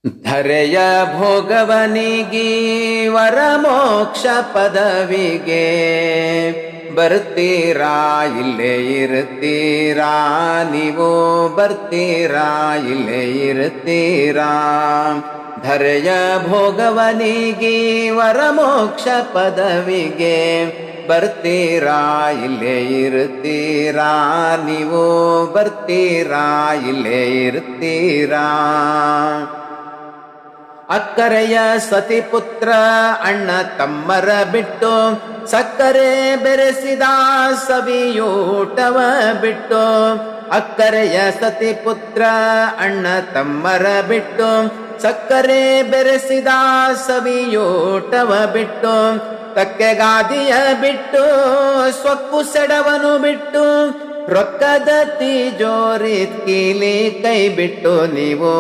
ಧರೆಯ ಭೋಗವನಿಗಿ ವರಮೋಕ್ಷ ಪದವಿಗೆ ಬರ್ತೀರಾ ಇಲ್ಲೇ ಇರ್ತೀರಾ ನೀವು ಬರ್ತೀರಾ ಇಲ್ಲೇ ಇರ್ತೀರಾ ಧರೆಯ ಭೋಗವನಿಗಿ ವರಮೋಕ್ಷ ಪದವಿಗೆ ಬರ್ತೀರಾ ಇಲ್ಲೇ ಇರ್ತೀರಾ ನೀವು ಬರ್ತೀರಾ ಇಲ್ಲೇ ಇರ್ತೀರಾ ಅಕ್ಕರೆಯ ಸತಿಪುತ್ರ ಅಣ್ಣ ತಮ್ಮರ ಬಿಟ್ಟು ಸಕ್ಕರೆ ಬೆರೆಸಿದ ಸವಿಯೂಟವ ಬಿಟ್ಟು ಅಕ್ಕರೆಯ ಸತಿಪುತ್ರ ಅಣ್ಣ ತಮ್ಮರ ಬಿಟ್ಟು ಸಕ್ಕರೆ ಬೆರೆಸಿದ ಸವಿಯೂಟವ ಬಿಟ್ಟು ತಕ್ಕೆಗಾದಿಯ ಬಿಟ್ಟು ಸೊಕ್ಕು ಸೆಡವನು ಬಿಟ್ಟು ರೊಕ್ಕದ ತಿಜೋರಿ ಕೀಲಿ ಕೈ ಬಿಟ್ಟು ನೀವು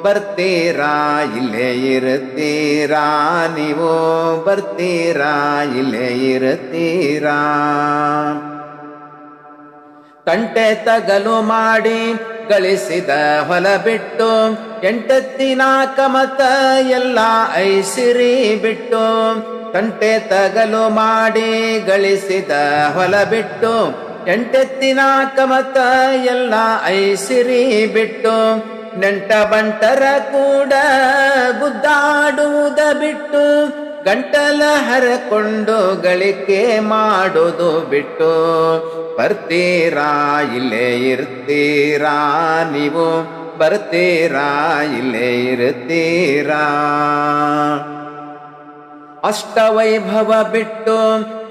ಬರ್ತೀರಾ ಇಲ್ಲೇ ಇರ್ತೀರಾ ನೀವು ಬರ್ತೀರಾ ಇಲ್ಲೇ ಇರ್ತೀರಾ ತಂಟೆ ತಗಲು ಮಾಡಿ ಗಳಿಸಿದ ಹೊಲ ಬಿಟ್ಟು ಎಂಟತ್ತಿನ ಕಮತ ಎಲ್ಲ ಐಸಿರಿ ಬಿಟ್ಟು ತಂಟೆ ತಗಲು ಮಾಡಿ ಗಳಿಸಿದ ಹೊಲ ಬಿಟ್ಟು ಎಂಟೆತ್ತಿನ ಕಮತ ಎಲ್ಲ ಐಸಿರಿ ಬಿಟ್ಟು ನೆಂಟ ಬಂಟರ ಕೂಡ ಗುದ್ದಾಡುವುದ ಬಿಟ್ಟು ಗಂಟಲ ಹರಕೊಂಡು ಗಳಿಕೆ ಮಾಡೋದು ಬಿಟ್ಟು ಬರ್ತೀರಾ ಇಲ್ಲೇ ಇರ್ತೀರಾ ನೀವು ಬರ್ತೀರಾ ಇಲ್ಲೇ ಇರ್ತೀರಾ ಅಷ್ಟವೈಭವ ಬಿಟ್ಟು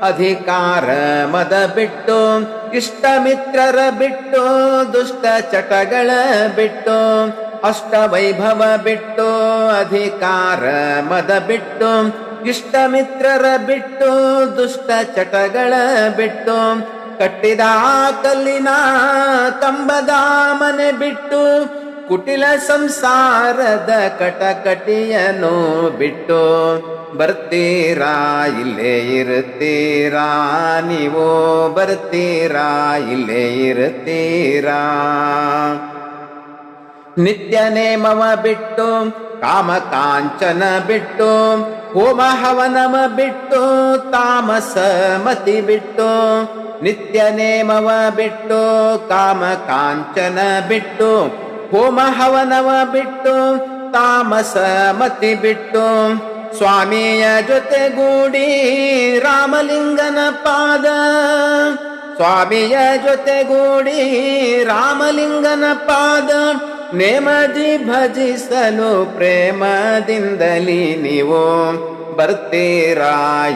ಅಧಿಕಾರ ಮದ ಬಿಟ್ಟು ಇಷ್ಟ ಮಿತ್ರರ ಬಿಟ್ಟು ದುಷ್ಟ ಚಟಗಳ ಬಿಟ್ಟು ಅಷ್ಟವೈಭವ ಬಿಟ್ಟು ಅಧಿಕಾರ ಮದ ಬಿಟ್ಟು ಇಷ್ಟ ಮಿತ್ರರ ಬಿಟ್ಟು ದುಷ್ಟ ಚಟಗಳ ಬಿಟ್ಟು ಕಟ್ಟಿದ ಕಲ್ಲಿನ ಕಂಬದ ಮನೆ ಬಿಟ್ಟು ಕುಟಿಲ ಸಂಸಾರದ ಕಟಕಟಿಯನ್ನು ಬಿಟ್ಟು ಬರ್ತೀರಾ ಇಲ್ಲೇ ಇರ್ತೀರಾ ನೀವು ಬರ್ತೀರಾ ಇಲ್ಲೇ ಇರ್ತೀರಾ ನಿತ್ಯ ನೇಮವ ಬಿಟ್ಟು ಕಾಮ ಕಾಂಚನ ಬಿಟ್ಟು ಹೋಮ ಹವನವ ಬಿಟ್ಟು ತಾಮಸ ಮತಿ ಬಿಟ್ಟು ನಿತ್ಯ ನೇಮವ ಬಿಟ್ಟು ಕಾಮ ಕಾಂಚನ ಬಿಟ್ಟು ಹೋಮ ಹವನವ ಬಿಟ್ಟು ತಾಮಸ ಮತಿ ಬಿಟ್ಟು ಸ್ವಾಮಿಯ ಜೊತೆಗೂಡಿ ರಾಮಲಿಂಗನ ಪಾದ ಸ್ವಾಮಿಯ ಜೊತೆಗೂಡಿ ರಾಮಲಿಂಗನ ಪಾದ ನೇಮದಿ ಭಜಿಸಲು ಪ್ರೇಮದಿಂದಲಿ ನೀವು ಬರ್ತೀರಾ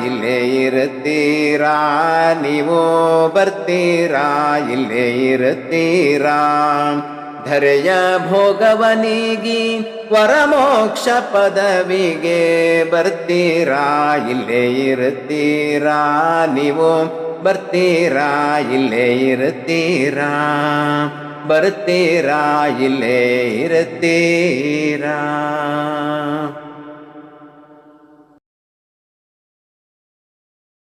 ಇಲ್ಲೇ ಇರ್ತೀರಾ ನೀವು ಬರ್ತೀರಾ ಇಲ್ಲೇ ಇರ್ತೀರಾ ಧರೆಯ ಭೋಗವನಿಗಿ ವರಮೋಕ್ಷ ಪದವಿಗೆ ಬರ್ತೀರಾ ಇಲ್ಲೇ ಇರ್ತೀರಾ ನೀವು ಬರ್ತೀರಾ ಇಲ್ಲೇ ಇರ್ತೀರಾ ಬರ್ತೀರಾ ಇಲ್ಲೇ ಇರ್ತೀರಾ